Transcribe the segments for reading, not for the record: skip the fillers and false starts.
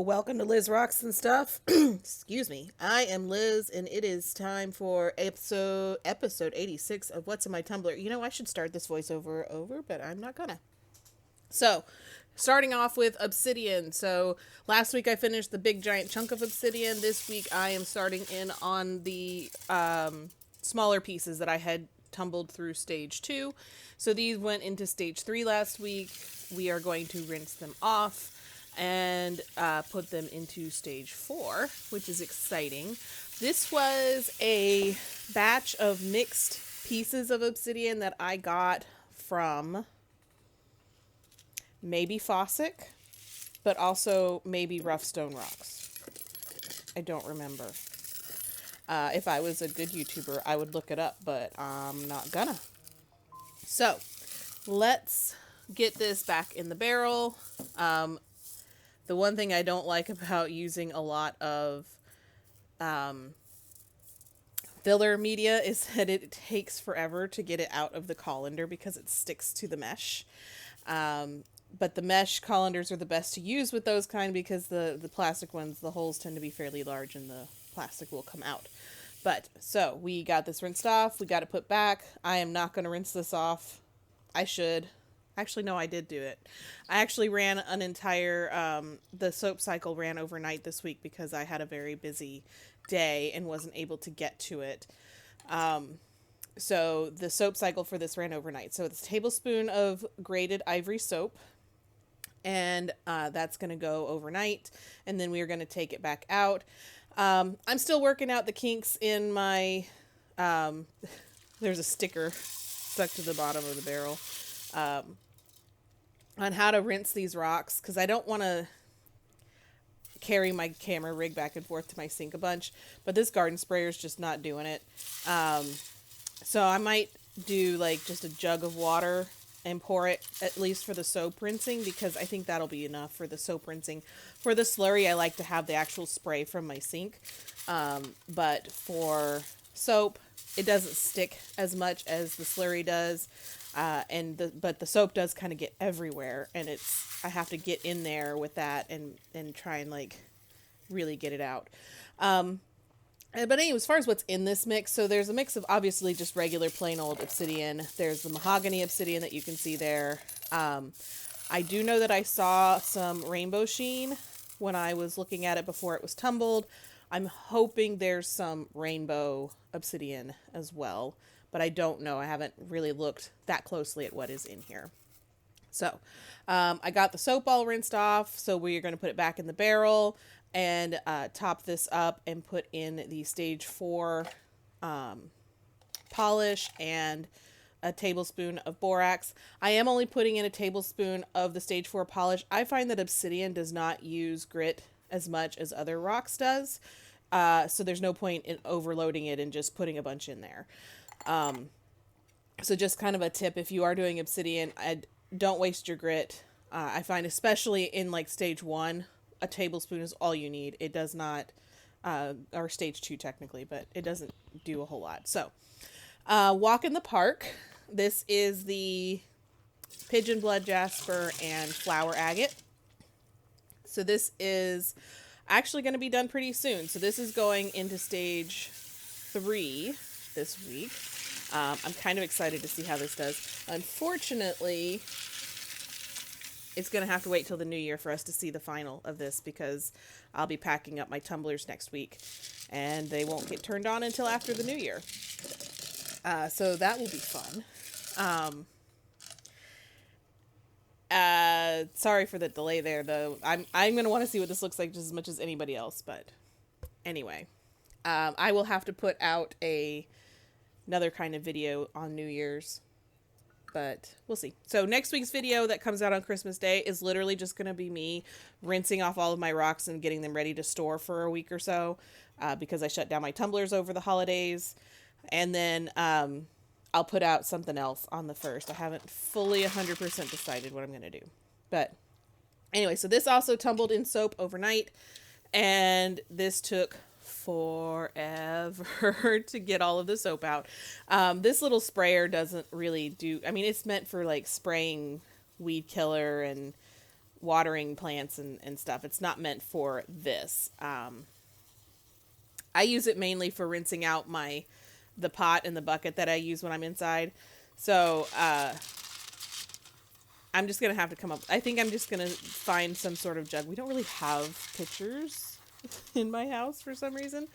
Welcome to Liz Rocks and Stuff. Excuse me. I am Liz, and it is time for episode 86 of What's in My Tumbler. You know, I should start this voiceover over, but I'm not gonna. So, starting off with Obsidian. So, last week I finished the big giant chunk of Obsidian. This week I am starting in on the smaller pieces that I had tumbled through stage 2. So, these went into stage 3 last week. We are going to rinse them off and put them into stage 4, which is exciting. This was a batch of mixed pieces of obsidian that I got from maybe Fossick, but also maybe Rough Stone Rocks. I don't remember. If I was a good YouTuber, I would look it up, but I'm not gonna. So, let's get this back in the barrel. The one thing I don't like about using a lot of filler media is that it takes forever to get it out of the colander because it sticks to the mesh. But the mesh colanders are the best to use with those kind because the plastic ones, the holes tend to be fairly large and the plastic will come out. But, so, we got this rinsed off. We got it put back. I am not going to rinse this off. I should. Actually, no, I did do it. I actually ran an entire, the soap cycle ran overnight this week because I had a very busy day and wasn't able to get to it. So the soap cycle for this ran overnight. So it's a tablespoon of grated ivory soap, and that's going to go overnight, and then we are going to take it back out. I'm still working out the kinks in my, there's a sticker stuck to the bottom of the barrel. On how to rinse these rocks, because I don't want to carry my camera rig back and forth to my sink a bunch, but this garden sprayer is just not doing it. So I might do like just a jug of water and pour it at least for the soap rinsing, because I think that'll be enough for the soap rinsing. For the slurry, I like to have the actual spray from my sink, but for soap, it doesn't stick as much as the slurry does. But the soap does kind of get everywhere, and I have to get in there with that and try and like really get it out. But anyway, as far as what's in this mix, so there's a mix of obviously just regular plain old obsidian. There's the mahogany obsidian that you can see there. I do know that I saw some rainbow sheen when I was looking at it before it was tumbled. I'm hoping there's some rainbow obsidian as well, but I don't know. I haven't really looked that closely at what is in here. So, I got the soap all rinsed off, so we're going to put it back in the barrel and top this up and put in the stage 4 polish and a tablespoon of borax. I am only putting in a tablespoon of the stage 4 polish. I find that obsidian does not use grit as much as other rocks does, so there's no point in overloading it and just putting a bunch in there. So just kind of a tip, if you are doing obsidian, don't waste your grit. I find especially in like stage 1, a tablespoon is all you need. It does not, or stage 2 technically, but it doesn't do a whole lot. So, Walk in the Park. This is the pigeon blood jasper and flower agate. So this is actually going to be done pretty soon. So this is going into stage 3 this week. I'm kind of excited to see how this does. Unfortunately, it's going to have to wait till the new year for us to see the final of this, because I'll be packing up my tumblers next week, and they won't get turned on until after the new year. So that will be fun. Sorry for the delay there, though. I'm going to want to see what this looks like just as much as anybody else, but anyway. I will have to put out another kind of video on New Year's, but we'll see. So next week's video that comes out on Christmas Day is literally just going to be me rinsing off all of my rocks and getting them ready to store for a week or so, because I shut down my tumblers over the holidays. And then I'll put out something else on the 1st. I haven't fully 100% decided what I'm going to do. But anyway, so this also tumbled in soap overnight, and this took forever to get all of the soap out. This little sprayer doesn't really do, I mean, it's meant for like spraying weed killer and watering plants and stuff. It's not meant for this. I use it mainly for rinsing out the pot and the bucket that I use when I'm inside. So I'm just going to have to come up. I think I'm just going to find some sort of jug. We don't really have pitchers in my house for some reason.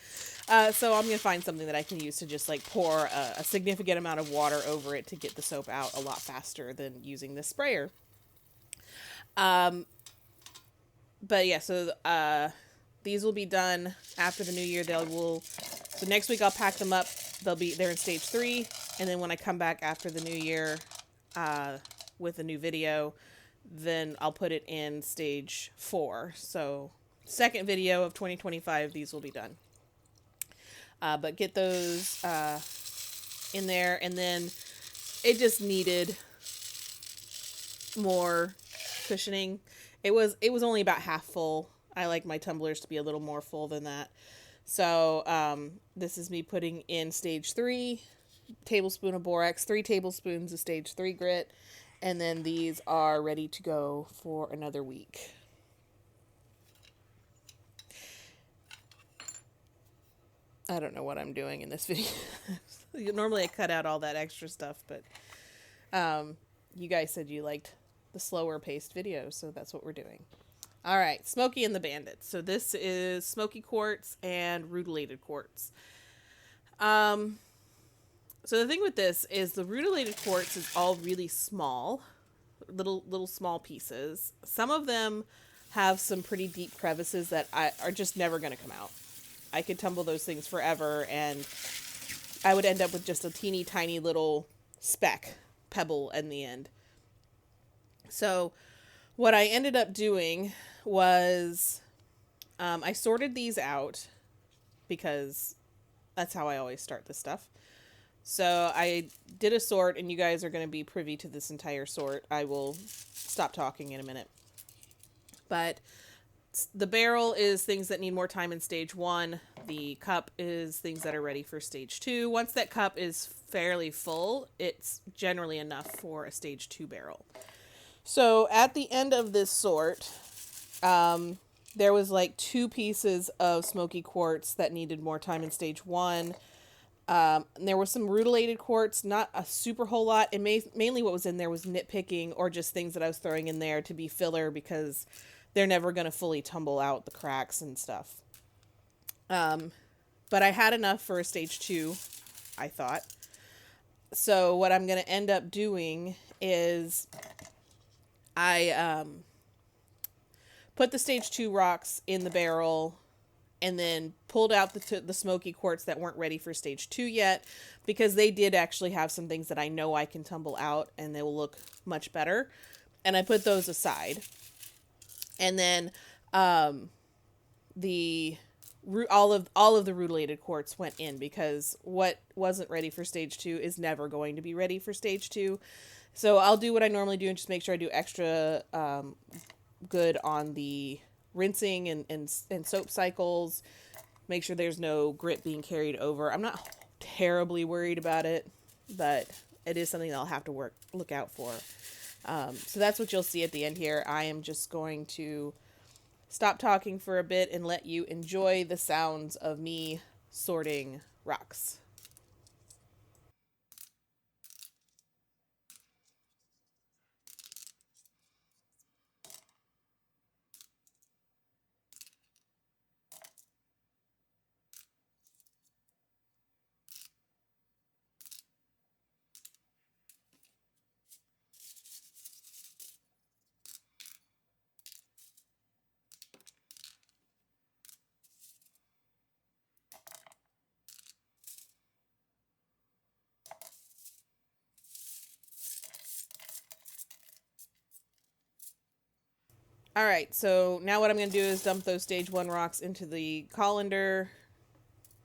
So I'm going to find something that I can use to just like pour a significant amount of water over it to get the soap out a lot faster than using this sprayer. But yeah, so these will be done after the new year. So next week I'll pack them up. They're in stage 3. And then when I come back after the new year, with a new video, then I'll put it in stage 4. So second video of 2025, these will be done. But get those in there, and then it just needed more cushioning. It was only about half full. I like my tumblers to be a little more full than that. So this is me putting in stage 3, tablespoon of borax, 3 tablespoons of stage 3 grit, and then these are ready to go for another week. I don't know what I'm doing in this video. Normally I cut out all that extra stuff, but you guys said you liked the slower paced videos, so that's what we're doing. All right, Smokey and the Bandit. So this is Smokey quartz and rutilated quartz. So the thing with this is the rutilated quartz is all really small, little small pieces. Some of them have some pretty deep crevices that are just never going to come out. I could tumble those things forever, and I would end up with just a teeny tiny little speck pebble in the end. So what I ended up doing was I sorted these out because that's how I always start this stuff. So I did a sort, and you guys are going to be privy to this entire sort. I will stop talking in a minute. But the barrel is things that need more time in stage 1. The cup is things that are ready for stage 2. Once that cup is fairly full, it's generally enough for a stage 2 barrel. So at the end of this sort, there was like 2 pieces of smoky quartz that needed more time in stage 1. And there was some rutilated quartz, not a super whole lot. And mainly what was in there was nitpicking or just things that I was throwing in there to be filler because they're never going to fully tumble out the cracks and stuff. But I had enough for a stage 2, I thought. So what I'm going to end up doing is I put the stage 2 rocks in the barrel and then pulled out the smoky quartz that weren't ready for stage 2 yet, because they did actually have some things that I know I can tumble out and they will look much better. And I put those aside. And then all of the rutilated quartz went in, because what wasn't ready for stage 2 is never going to be ready for stage 2. So I'll do what I normally do and just make sure I do extra good on the rinsing and soap cycles. Make sure there's no grit being carried over. I'm not terribly worried about it, but it is something that I'll have to look out for. So that's what you'll see at the end here. I am just going to stop talking for a bit and let you enjoy the sounds of me sorting rocks. All right, so now what I'm going to do is dump those stage 1 rocks into the colander,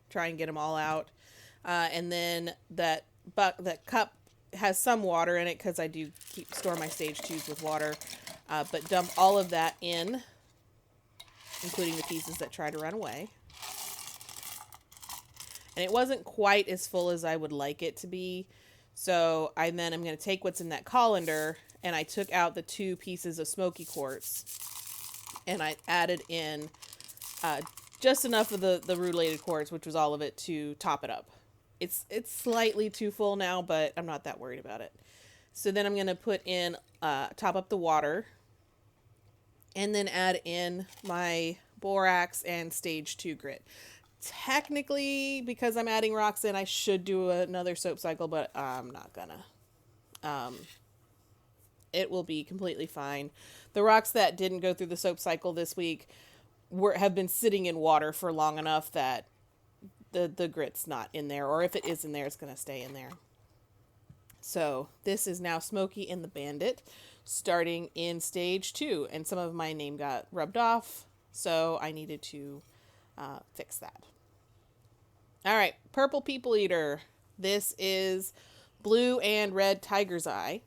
try and get them all out. And then that cup has some water in it because I do store my stage 2s with water. But dump all of that in, including the pieces that try to run away. And it wasn't quite as full as I would like it to be. So I'm going to take what's in that colander and I took out the 2 pieces of Smokey quartz, and I added in just enough of the rutilated quartz, which was all of it, to top it up. It's slightly too full now, but I'm not that worried about it. So then I'm going to put in, top up the water, and then add in my borax and stage 2 grit. Technically, because I'm adding rocks in, I should do another soap cycle, but I'm not gonna. It will be completely fine. The rocks that didn't go through the soap cycle this week have been sitting in water for long enough that the grit's not in there, or if it is in there, it's gonna stay in there. So this is now Smokey and the Bandit, starting in stage 2, and some of my name got rubbed off, so I needed to fix that. All right, purple people eater. This is blue and red tiger's eye.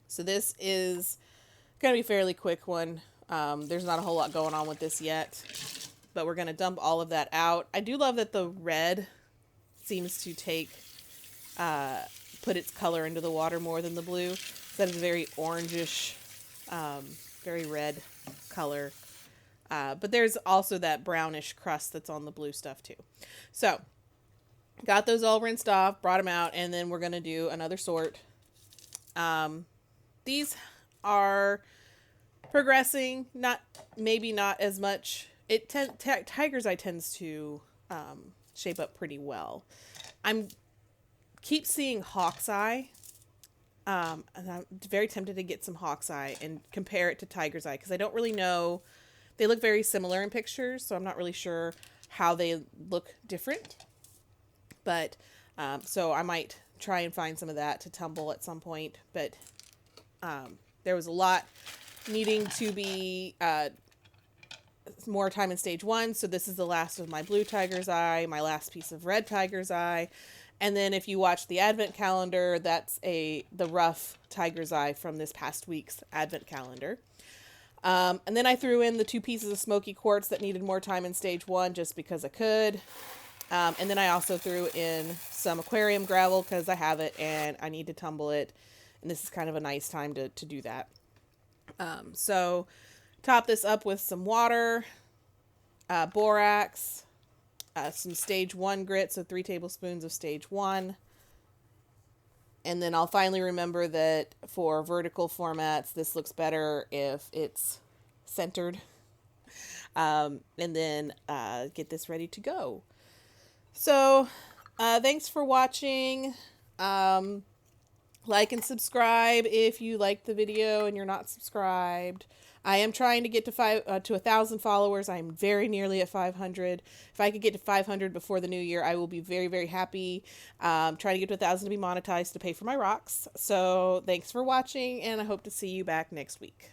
So this is gonna be a fairly quick one. There's not a whole lot going on with this yet, but we're gonna dump all of that out. I do love that the red seems to put its color into the water more than the blue. That is a very orangish, very red color. But there's also that brownish crust that's on the blue stuff too. So, got those all rinsed off, brought them out, and then we're going to do another sort. These are progressing, maybe not as much. Tiger's eye tends to shape up pretty well. Keep seeing hawk's eye. And I'm very tempted to get some hawk's eye and compare it to tiger's eye, because I don't really know. They look very similar in pictures, so I'm not really sure how they look different. But, so I might try and find some of that to tumble at some point. But there was a lot needing to be more time in stage 1. So this is the last of my blue tiger's eye, my last piece of red tiger's eye. And then if you watch the advent calendar, that's the rough tiger's eye from this past week's advent calendar. And then I threw in the 2 pieces of Smokey quartz that needed more time in stage 1 just because I could. And then I also threw in some aquarium gravel because I have it and I need to tumble it. And this is kind of a nice time to do that. So top this up with some water, borax, some stage 1 grit, so 3 tablespoons of stage 1. And then I'll finally remember that for vertical formats, this looks better if it's centered. And then get this ready to go. So thanks for watching. Like and subscribe if you liked the video and you're not subscribed. I am trying to get to 1,000 followers. I'm very nearly at 500. If I could get to 500 before the new year, I will be very, very happy. Trying to get to 1,000 to be monetized to pay for my rocks. So thanks for watching, and I hope to see you back next week.